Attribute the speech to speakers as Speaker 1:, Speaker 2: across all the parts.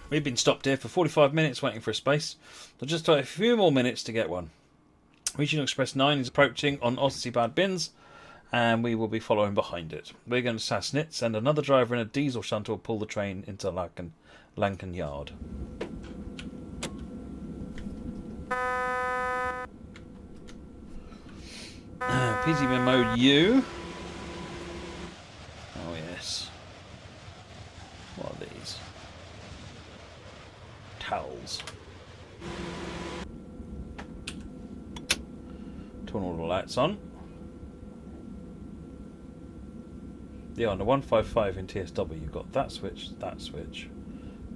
Speaker 1: We've been stopped here for 45 minutes waiting for a space. So just a few more minutes to get one. Regional Express 9 is approaching on Inselbahn bins, and we will be following behind it. We're going to Sassnitz, and another driver in a diesel shunt will pull the train into Lanken Yard. PZB mode U. Oh yes. What are these? Towels. Turn all the lights on. Yeah, on the 155 in TSW you've got that switch,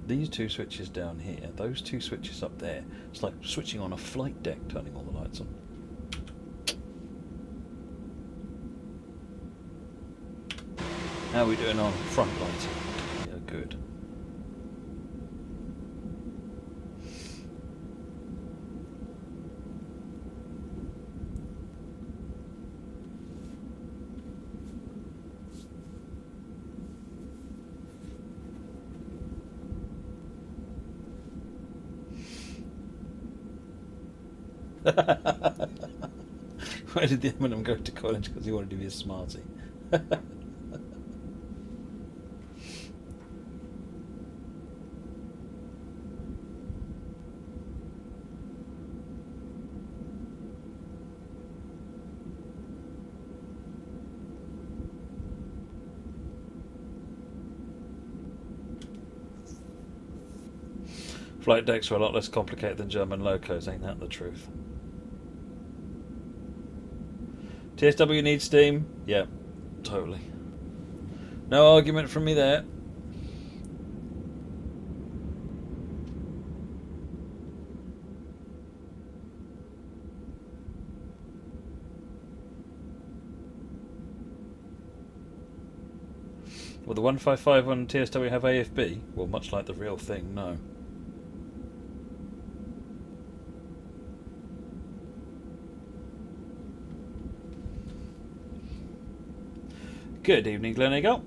Speaker 1: these two switches down here, those two switches up there. It's like switching on a flight deck, turning all the lights on. How are we doing on front lighting? Yeah, good. Why did the M&M go to college? Because he wanted to be a smarty. Flight decks are a lot less complicated than German locos, ain't that the truth? TSW needs steam? Yeah, totally. No argument from me there. Will the 155 on TSW have AFB? Well, much like the real thing, no. Good evening, Glen Eagle.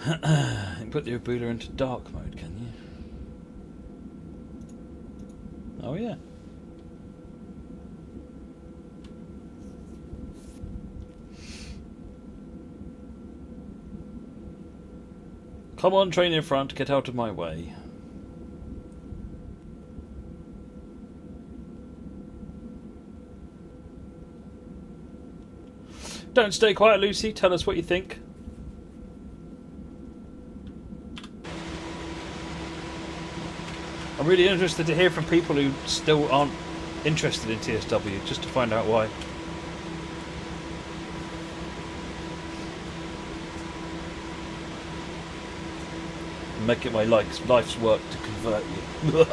Speaker 1: You can put the Ebola into dark mode, can you? Oh yeah. Come on, train in front, get out of my way. Don't stay quiet, Lucy. Tell us what you think. I'm really interested to hear from people who still aren't interested in TSW, just to find out why. Make it my life's work to convert you.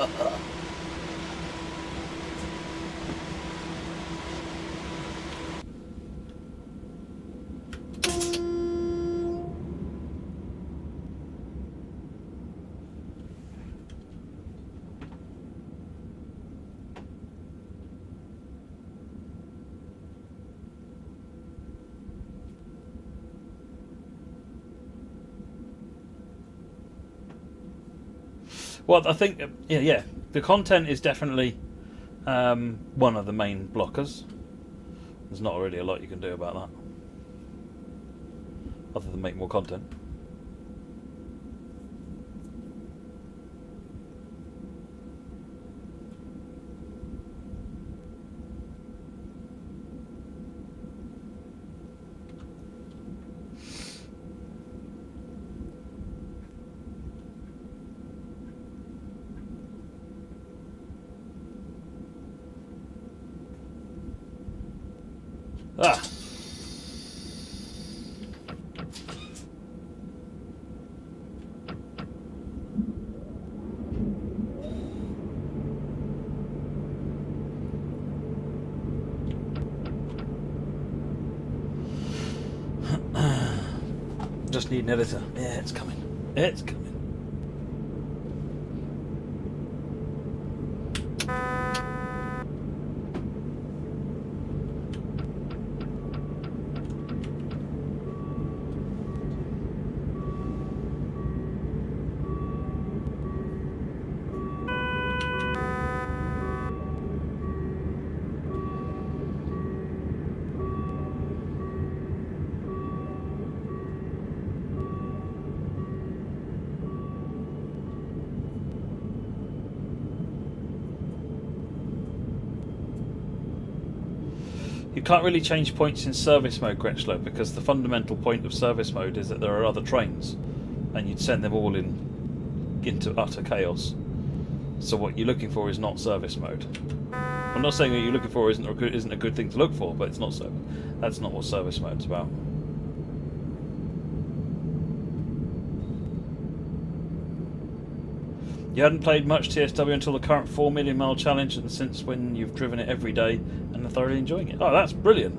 Speaker 1: Well, I think, yeah, the content is definitely one of the main blockers. There's not really a lot you can do about that, other than make more content. Ah! just need an editor. Yeah, it's coming. It's coming. You can't really change points in service mode, Gretchlow, because the fundamental point of service mode is that there are other trains, and you'd send them all into utter chaos. So what you're looking for is not service mode. I'm not saying what you're looking for isn't a good thing to look for, but it's not so. That's not what service mode's about. You hadn't played much TSW until the current 4 million mile challenge, and since when you've driven it every day and are thoroughly enjoying it. Oh, that's brilliant.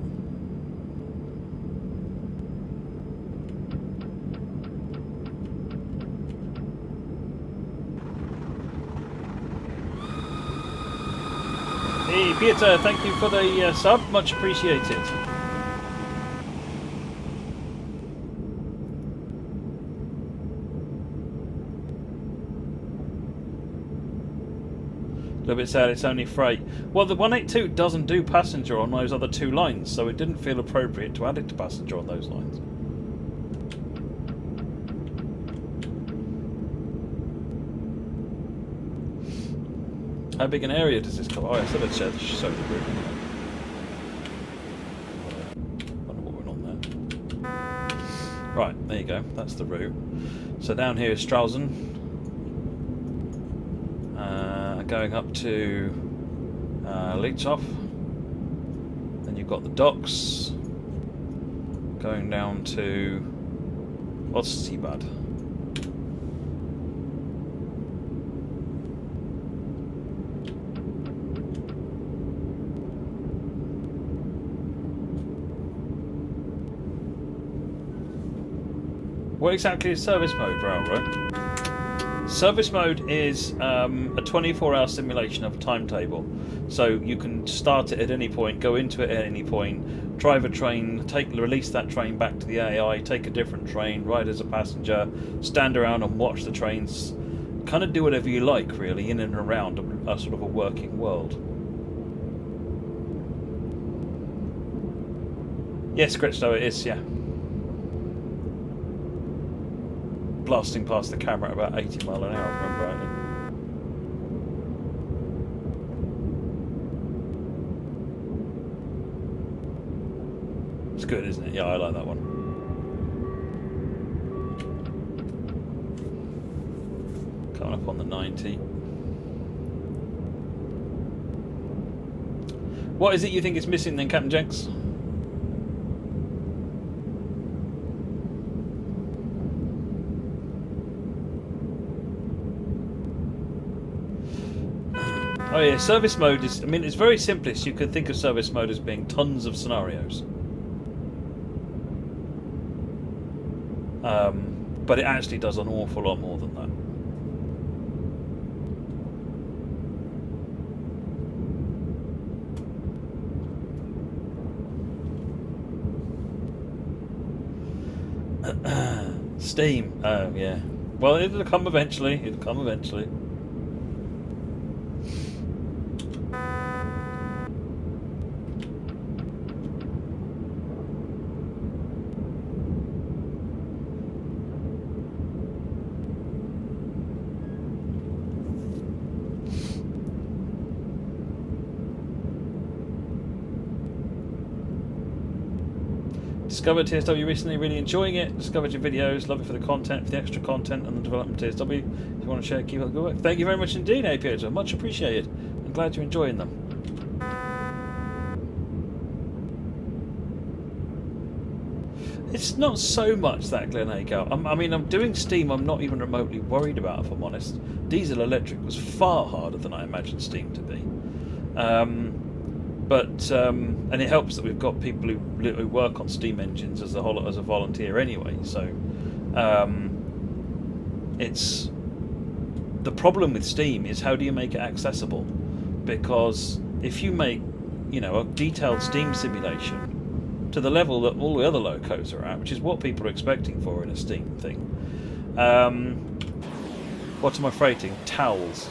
Speaker 1: Hey, Peter, thank you for the sub. Much appreciated. A little bit sad it's only freight. Well, the 182 doesn't do passenger on those other two lines, so it didn't feel appropriate to add it to passenger on those lines. How big an area does this cover? Oh, I said I'd show the route. Wonder what went on there. Right, there you go. That's the route. So down here is Stralsund. Going up to Liethof. Then you've got the docks. Going down to Ostsibad. What exactly is service mode, Railroad? Service mode is a 24-hour simulation of a timetable. So you can start it at any point, go into it at any point, drive a train, release that train back to the AI, take a different train, ride as a passenger, stand around and watch the trains, kind of do whatever you like, really, in and around a sort of a working world. Yes, Gretchlow, it is, yeah. Blasting past the camera at about 80 miles an hour, if I remember rightly. It's good, isn't it? Yeah, I like that one. Coming up on the 90. What is it you think is missing then, Captain Jenks? Oh yeah, service mode is, I mean, it's very simplest. You could think of service mode as being tons of scenarios. But it actually does an awful lot more than that. Steam, oh yeah. Well, it'll come eventually, it'll come eventually. Discovered TSW recently, really enjoying it. Discovered your videos, love it for the content, for the extra content and the development of TSW. If you want to share, keep up the good work. Thank you very much indeed, APH. Much appreciated. I'm glad you're enjoying them. It's not so much that, Glen Hagar. I mean, I'm doing Steam, I'm not even remotely worried about, if I'm honest. Diesel electric was far harder than I imagined Steam to be. And it helps that we've got people who work on steam engines as a volunteer anyway. So It's the problem with Steam is how do you make it accessible? Because if you make, a detailed Steam simulation to the level that all the other locos are at, which is what people are expecting for in a Steam thing. What am I freighting? Towels.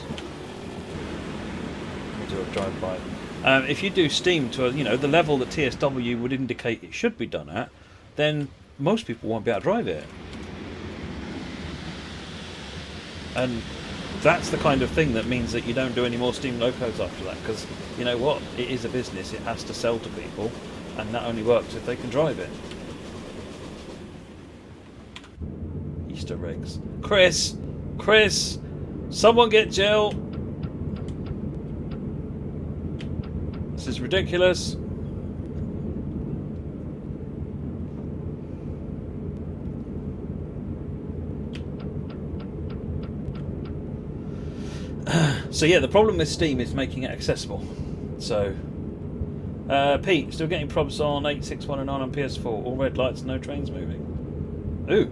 Speaker 1: Let me do a drive-by. If you do Steam to the level that TSW would indicate it should be done at, then most people won't be able to drive it. And that's the kind of thing that means that you don't do any more Steam locos after that, because you know what? It is a business, it has to sell to people, and that only works if they can drive it. Easter eggs. Chris! Someone get Jill! This is ridiculous. So yeah, the problem with Steam is making it accessible. So, Pete, still getting probs on 8619 on PS4. All red lights, no trains moving. Ooh.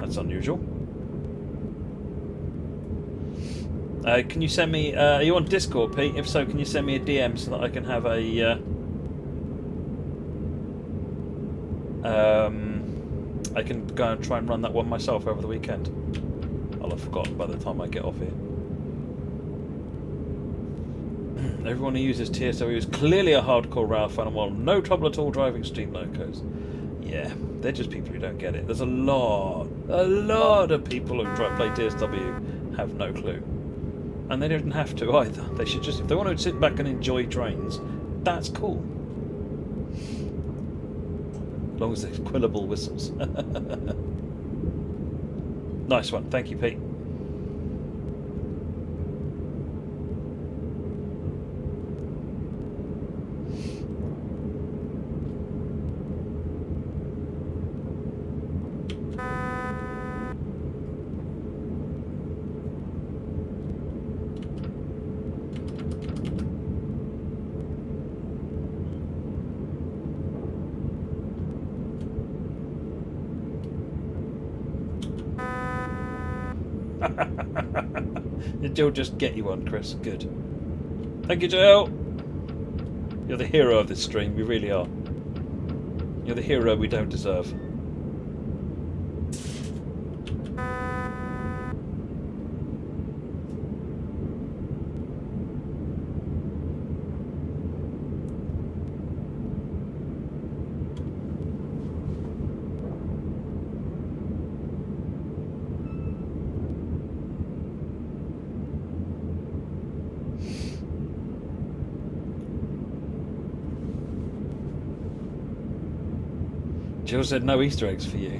Speaker 1: That's unusual. Can you send me... are you on Discord, Pete? If so, can you send me a DM so that I can have a... I can go and try and run that one myself over the weekend. I'll have forgotten by the time I get off here. Everyone who uses TSW is clearly a hardcore rail fan and will no trouble at all driving Steam locos. Yeah, they're just people who don't get it. There's a lot of people who play TSW have no clue. And they don't have to either. They should just, if they want to sit back and enjoy trains, that's cool. As long as there's quillable whistles. Nice one, thank you, Pete. Jill just get you one, Chris. Good. Thank you, Jill. You're the hero of this stream. You really are. You're the hero we don't deserve. Jill said no Easter eggs for you.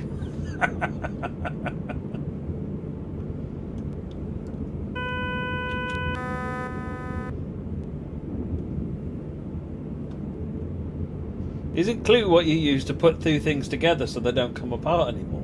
Speaker 1: Isn't Clue what you use to put two things together so they don't come apart anymore?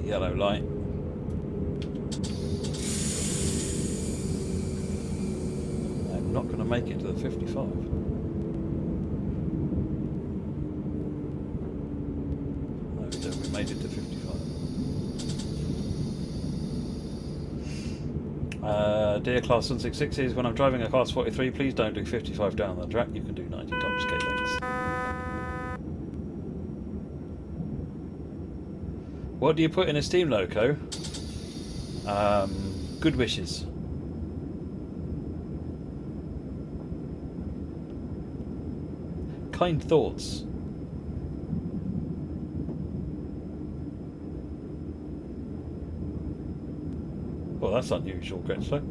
Speaker 1: Yellow light. I'm not going to make it to the 55. No, we made it to 55. Dear Class 166s, when I'm driving a Class 43, please don't do 55 down the track. You can do 90 top skate lengths. What do you put in a Steam loco? Good wishes. Kind thoughts. Well, that's unusual, Gretschler.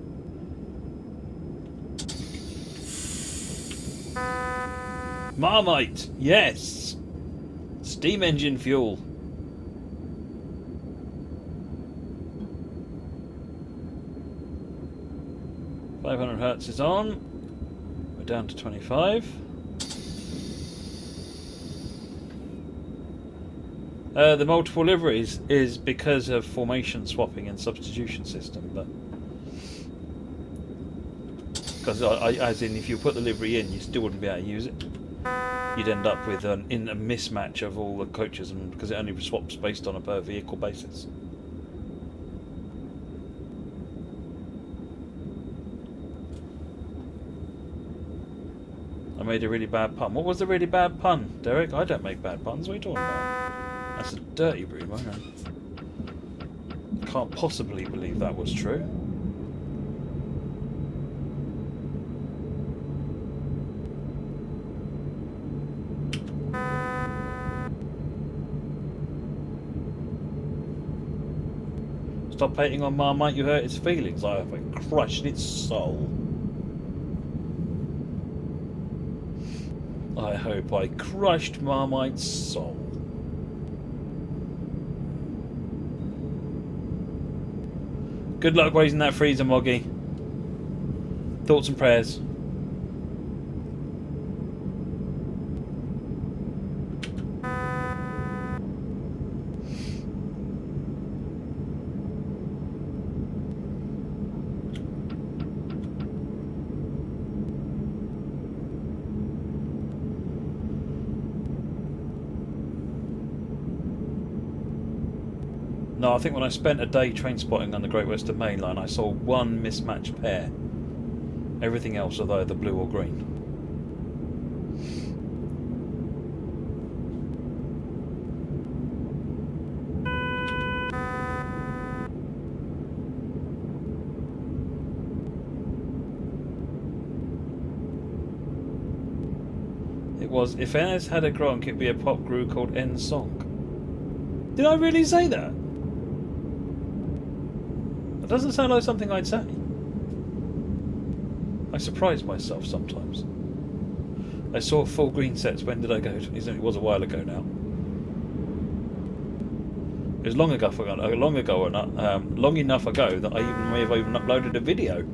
Speaker 1: Marmite, yes! Steam engine fuel. 500 hertz is on. We're down to 25. The multiple liveries is because of formation swapping and substitution system, but because as in if you put the livery in, you still wouldn't be able to use it. You'd end up with in a mismatch of all the coaches, and because it only swaps based on a per vehicle basis. I made a really bad pun. What was the really bad pun, Derek? I don't make bad puns. What are you talking about? That's a dirty breed, man. Can't possibly believe that was true. Stop hating on Marmite, you hurt its feelings. I have crushed its soul. I hope I crushed Marmite's soul. Good luck raising that freezer, Moggy. Thoughts and prayers. No, I think when I spent a day train spotting on the Great Western Main Line, I saw one mismatched pair. Everything else are either blue or green. It was, if Ennis had a Gronk, it'd be a pop group called N Song. Did I really say that? That doesn't sound like something I'd say. I surprise myself sometimes. I saw full green sets. When did I go? It was a while ago now. It was long enough ago, long enough ago that I may have even uploaded a video.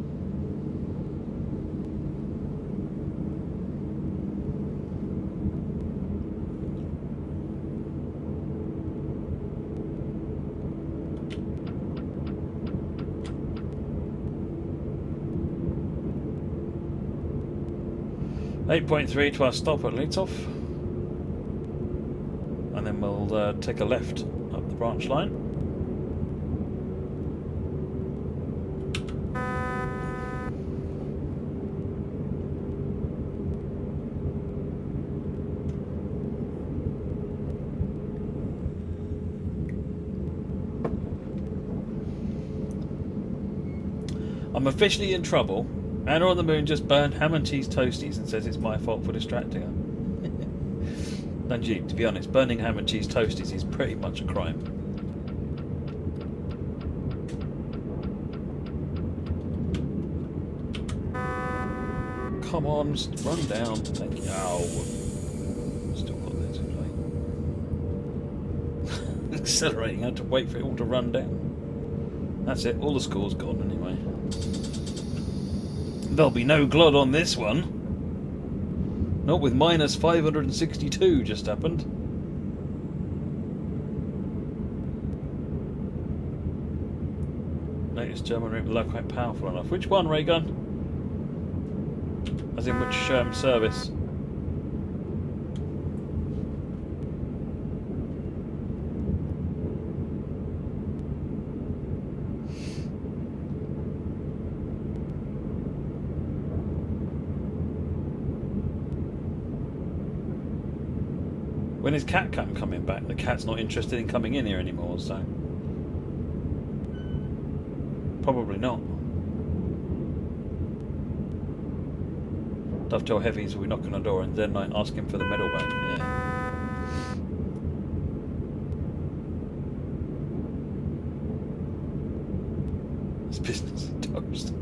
Speaker 1: .3 to our stop at Leithoff, and then we'll take a left up the branch line. I'm officially in trouble. Anna on the Moon just burned ham and cheese toasties and says it's my fault for distracting her. Nanjeep, to be honest, burning ham and cheese toasties is pretty much a crime. Come on, run down. Thank you. Ow. Still got there too late. Accelerating, I had to wait for it all to run down. That's it, all the score's gone anyway. There'll be no Glod on this one. Not with minus 562 just happened. Latest German route below quite powerful enough. Which one, Raygun? As in which service? When is Cat coming back? The cat's not interested in coming in here anymore, so probably not. Dovetail Heavies will be knocking on the door and then ask him for the medal back. Yeah. This business is toast.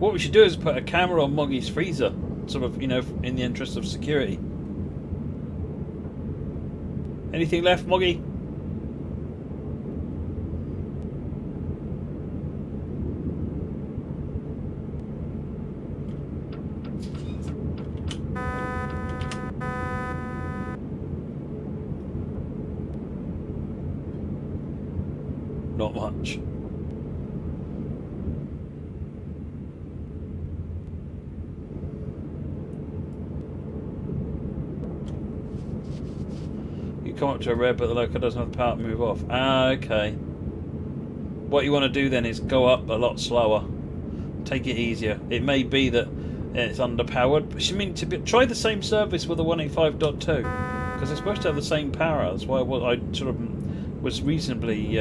Speaker 1: What we should do is put a camera on Moggy's freezer, sort of, you know, in the interest of security. Anything left, Moggy? Not much. You come up to a red, but the loco doesn't have the power to move off. Ah, okay. What you want to do then is go up a lot slower. Take it easier. It may be that it's underpowered, but you mean try the same service with the 185.2 because it's supposed to have the same power. That's why I sort of was reasonably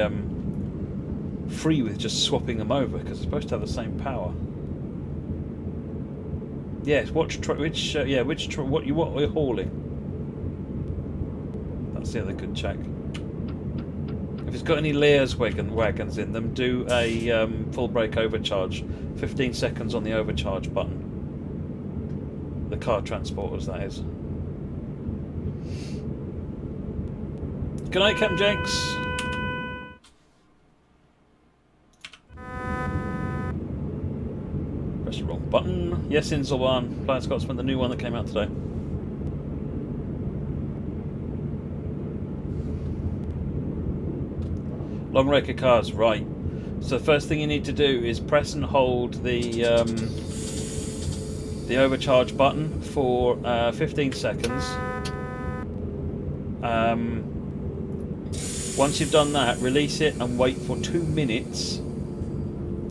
Speaker 1: free with just swapping them over because it's supposed to have the same power. Yes, what we're hauling. That's the other good check. If it's got any Lear's wagons in them, do a full brake overcharge. 15 seconds on the overcharge button. The car transporters, that is. Good night, Captain Jenks. Press the wrong button. Yes, Inselbahn. Flying Scotsman, the new one that came out today. Long raker cars, right. So the first thing you need to do is press and hold the overcharge button for 15 seconds. Once you've done that, release it and wait for 2 minutes,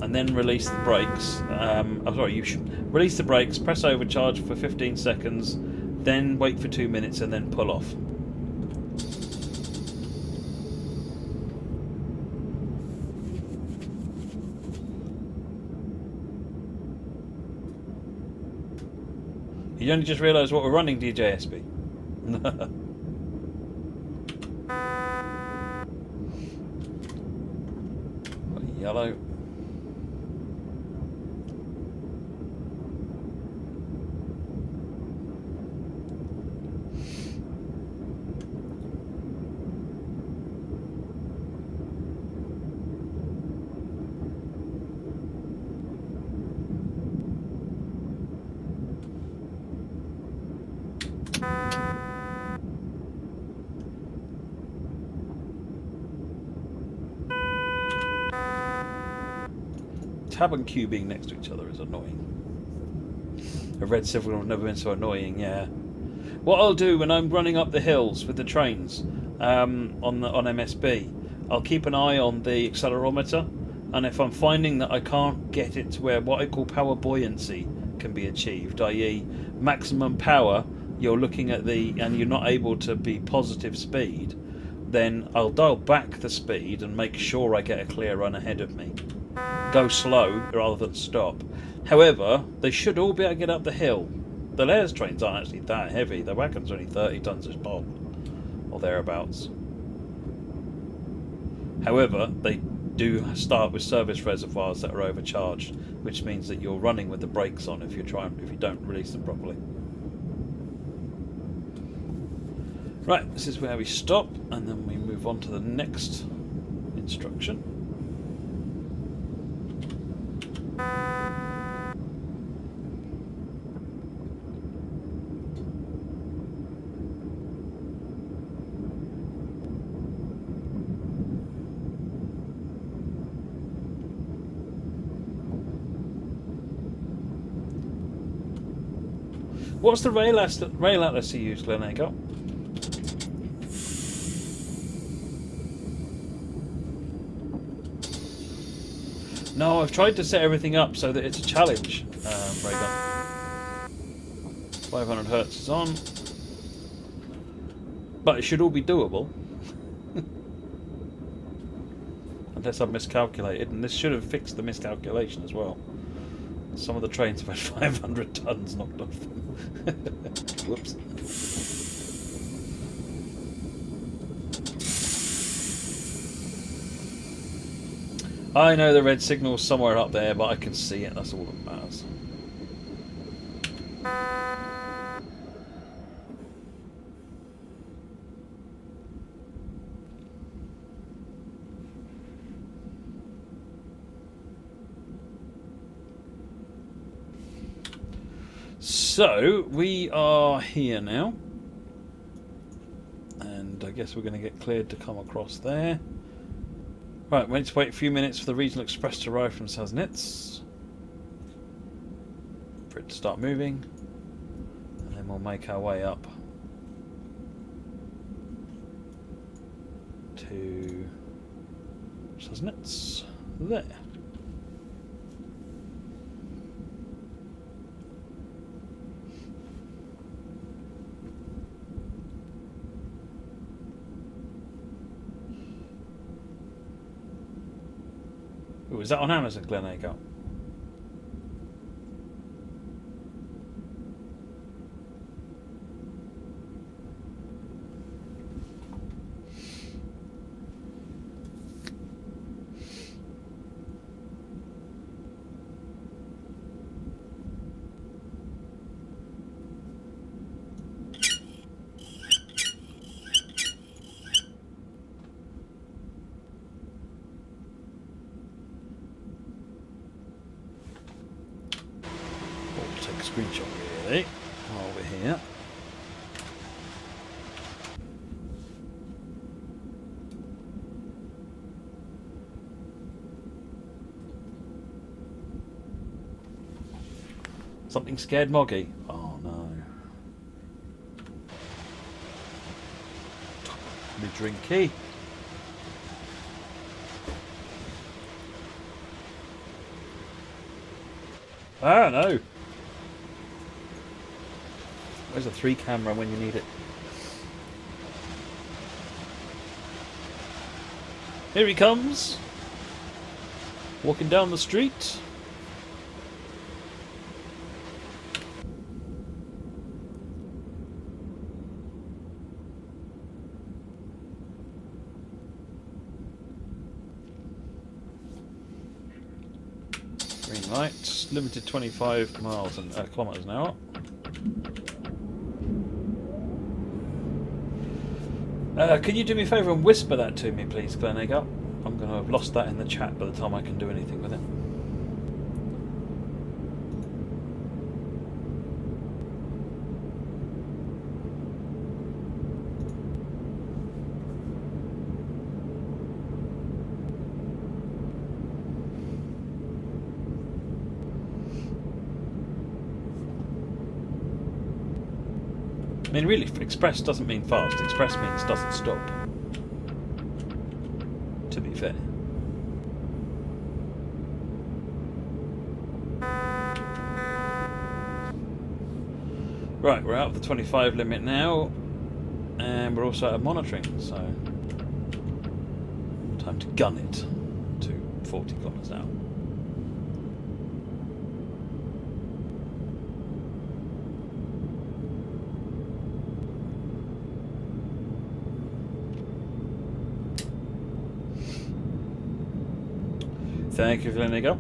Speaker 1: and then release the brakes. I'm sorry, you should release the brakes, press overcharge for 15 seconds, then wait for 2 minutes, and then pull off. You only just realised what we're running, DJSB. Yellow. Tab and Q being next to each other is annoying. A red signal have never been so annoying, yeah. What I'll do when I'm running up the hills with the trains on MSB, I'll keep an eye on the accelerometer, and if I'm finding that I can't get it to where what I call power buoyancy can be achieved, i.e. maximum power, you're looking at and you're not able to be positive speed, then I'll dial back the speed and make sure I get a clear run ahead of me. Go slow rather than stop. However, they should all be able to get up the hill. The Lair's trains aren't actually that heavy. The wagons are only 30 tons a pop, or thereabouts. However, they do start with service reservoirs that are overcharged, which means that you're running with the brakes on if you don't release them properly. Right, this is where we stop, and then we move on to the next instruction. What's the rail atlas you use, Glenago? No, I've tried to set everything up so that it's a challenge, Raygun. 500 hertz is on. But it should all be doable. Unless I've miscalculated, and this should have fixed the miscalculation as well. Some of the trains have had 500 tons knocked off them. Whoops. I know the red signal's somewhere up there, but I can see it. That's all that matters. So, we are here now. And I guess we're going to get cleared to come across there. Right, we need to wait a few minutes for the regional express to arrive from Sassnitz. For it to start moving. And then we'll make our way up to Sassnitz. There. Ooh, is that on Amazon, Glenago? Screenshot really while we're here. Something scared Moggy. Oh no. Me drinky. Ah no. Where's a 3 camera when you need it? Here he comes. Walking down the street. Green light. Limited 25 kilometers an hour. Can you do me a favour and whisper that to me, please, Glenago? I'm going to have lost that in the chat by the time I can do anything with it. I mean, really, express doesn't mean fast. Express means doesn't stop. To be fair. Right, we're out of the 25 limit now. And we're also out of monitoring, so... time to gun it to 40 kilometers an hour. Thank you, Glenago.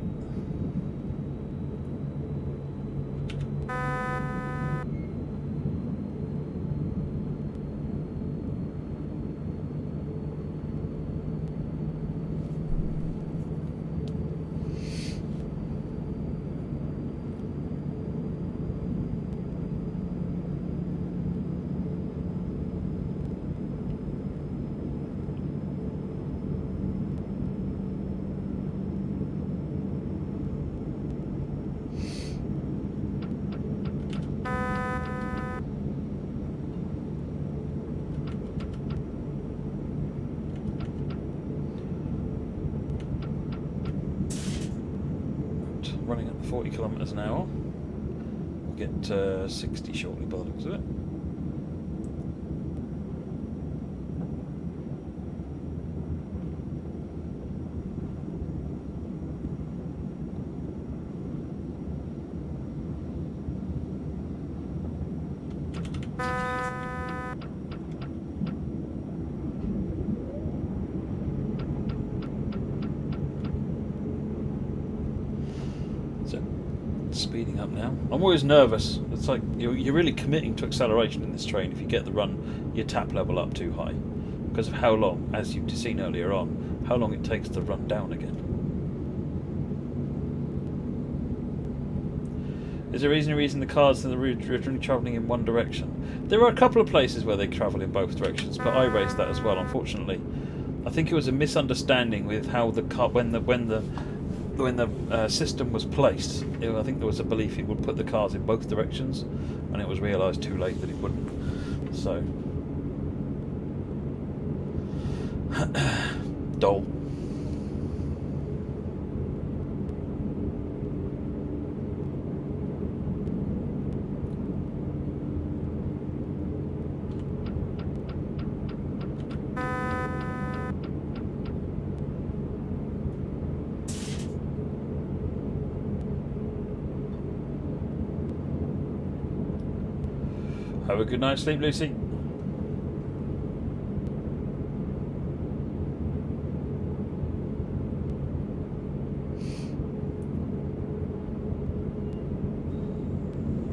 Speaker 1: Running at 40 kilometers an hour. We'll get 60 shortly by the looks of it. Speeding up now. I'm always nervous. It's like you're really committing to acceleration in this train if you get the run, your tap level up too high. Because of how long, as you've seen earlier on, how long it takes to run down again. Is there any reason the cars in the route are only travelling in one direction? There are a couple of places where they travel in both directions, but I raised that as well, unfortunately. I think it was a misunderstanding with how the car, when the system was placed, I think there was a belief it would put the cars in both directions, and it was realised too late that it wouldn't. So, Dole. Have a good night's sleep, Lucy.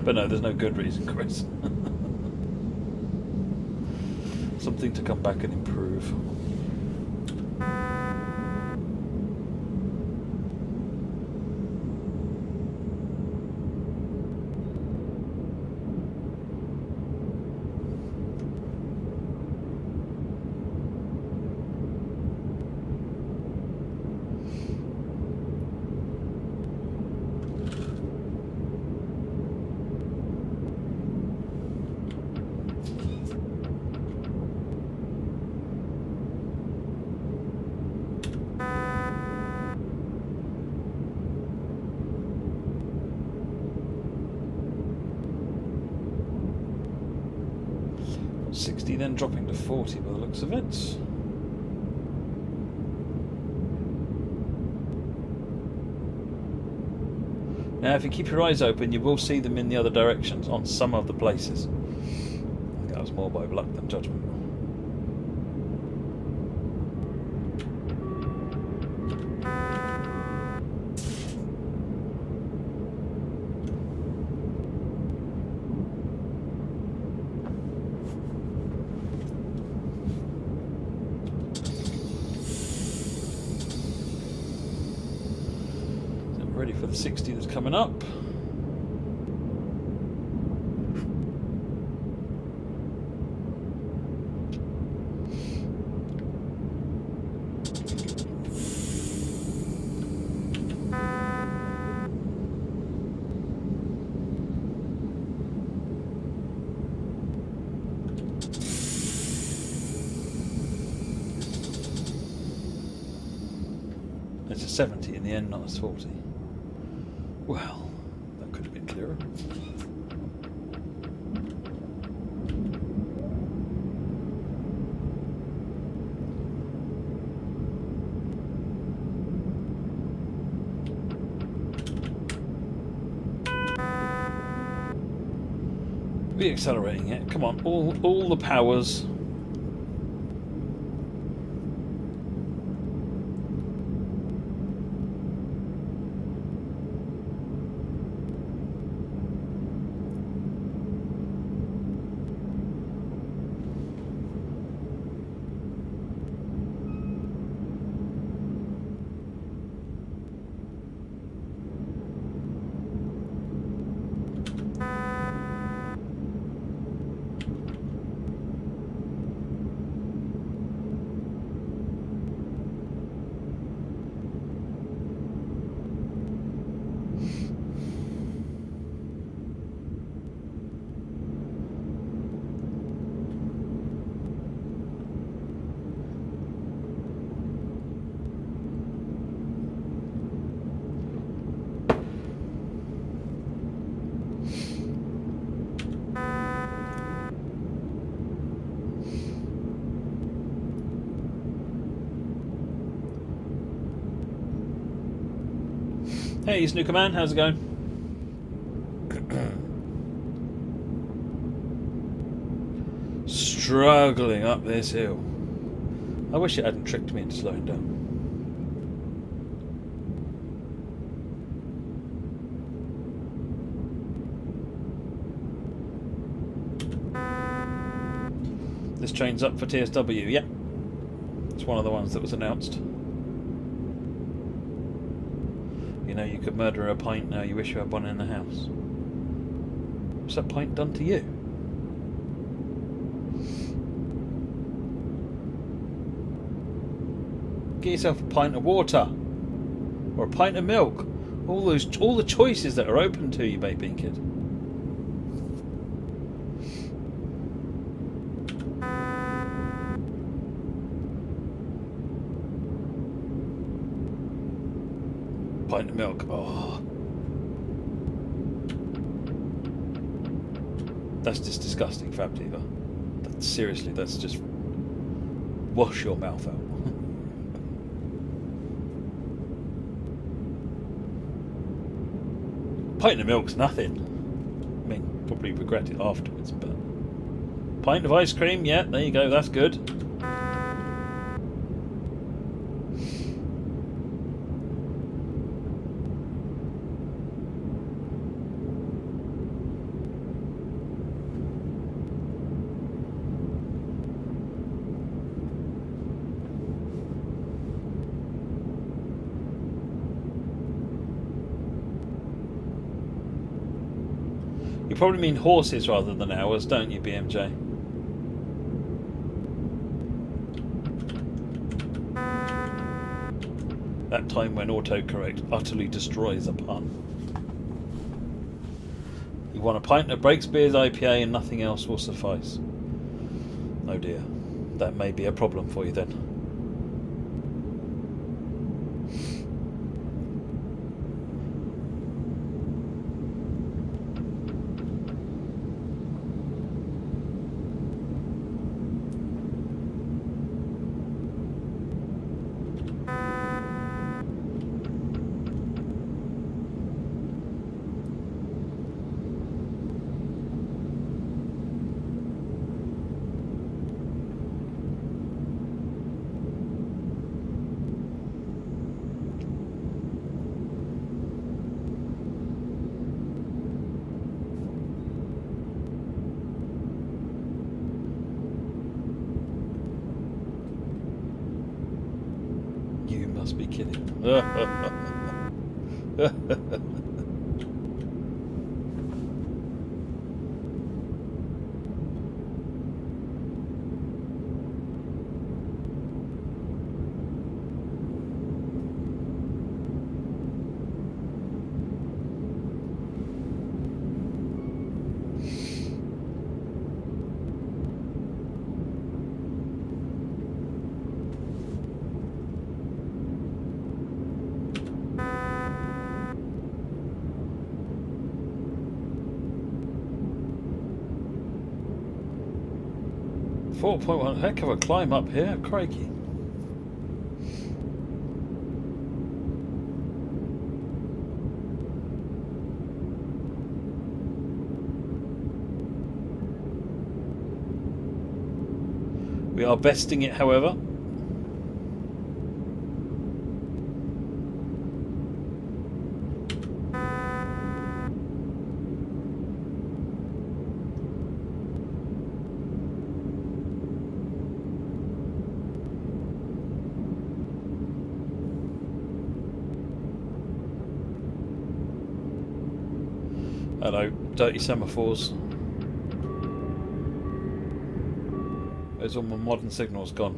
Speaker 1: But no, there's no good reason, Chris. Something to come back and improve. Then dropping to 40 by the looks of it. Now if you keep your eyes open you will see them in the other directions on some of the places. I think that was more by luck than judgment. Ready for the 60 that's coming up. It's a 70 in the end, not a 40. Well, that could have been clearer. Re-accelerating it. Come on, all the powers. Hey, Snooker Man, how's it going? Struggling up this hill. I wish it hadn't tricked me into slowing down. This train's up for TSW. Yep. It's one of the ones that was announced. You know, you could murder a pint, now you wish you had one in the house. What's that pint done to you? Get yourself a pint of water. Or a pint of milk. All the choices that are open to you, baby kid. Pint of milk. Oh, that's just disgusting, Fab Diva. Seriously, that's just wash your mouth out. Pint of milk's nothing. I mean, probably regret it afterwards, but pint of ice cream, yeah, there you go, that's good. You probably mean horses rather than hours, don't you, BMJ? That time when autocorrect utterly destroys a pun. You want a pint of Breakspears IPA and nothing else will suffice. Oh dear. That may be a problem for you then. You must be kidding. .1, heck of a climb up here, crikey. We are besting it, however. Hello, dirty semaphores. Where's all my modern signals gone?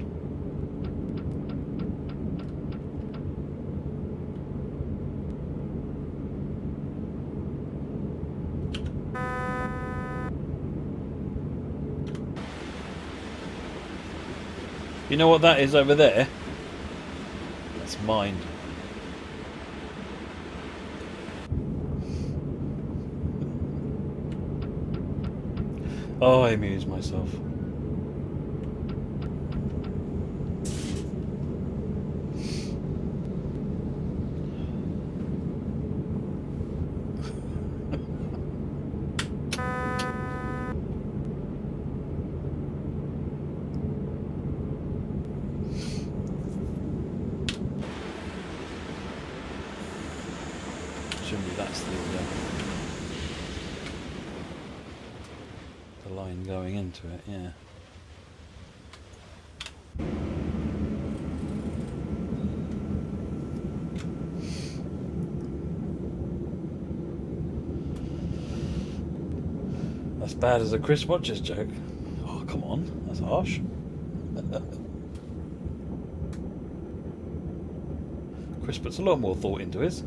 Speaker 1: You know what that is over there? That's mine. Oh, I amuse myself. Surely that's the line going into it, yeah. That's bad as a Chris Watches joke. Oh, come on. That's harsh. Chris puts a lot more thought into his.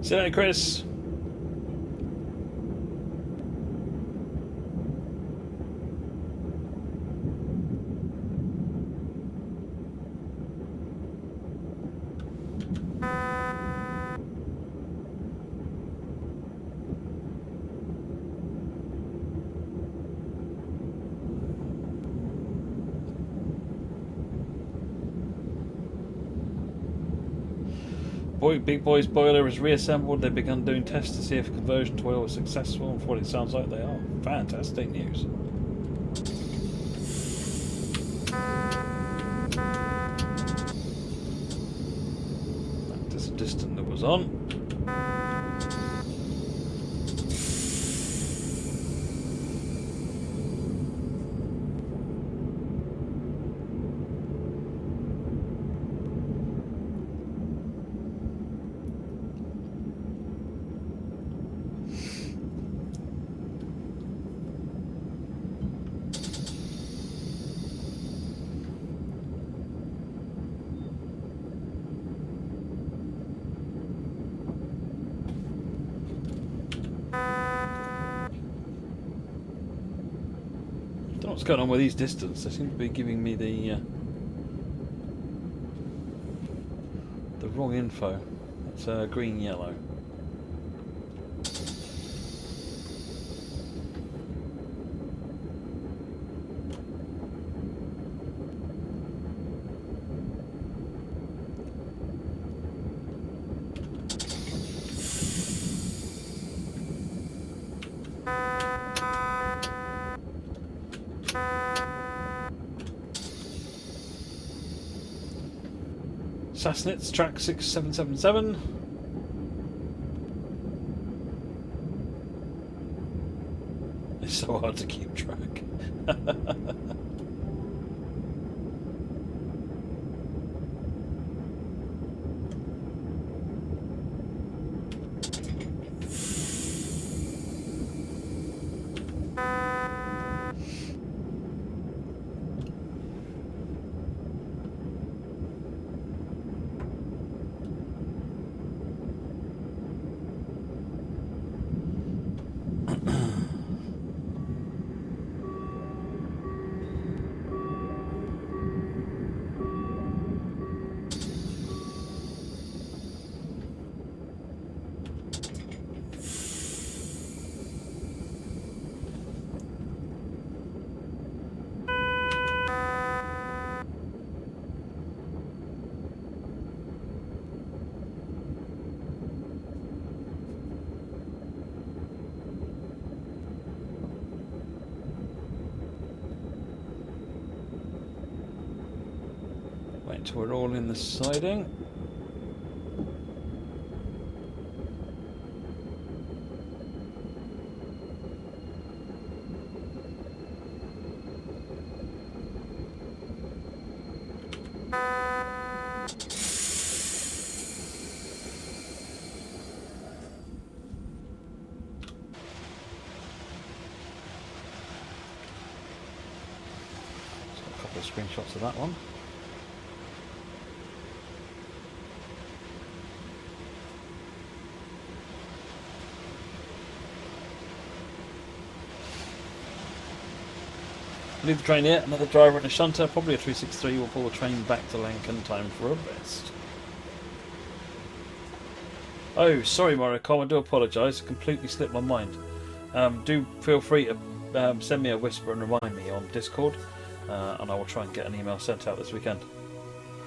Speaker 1: See you later, Chris. Big Boy's boiler is reassembled. They've begun doing tests to see if conversion to oil is successful, and for what it sounds like they are. Fantastic news. That is a distant that was on. What's going on with these distance? They seem to be giving me the wrong info. It's green yellow. Sassnitz, track 6777. It's so hard to keep track. Wait till we're all in the siding. A couple of screenshots of that one. Leave the train here, another driver and a shunter, probably a 363 will pull the train back to Lankan, time for a rest. Oh, sorry Moricom, I do apologise, completely slipped my mind. Do feel free to send me a whisper and remind me on Discord, and I will try and get an email sent out this weekend.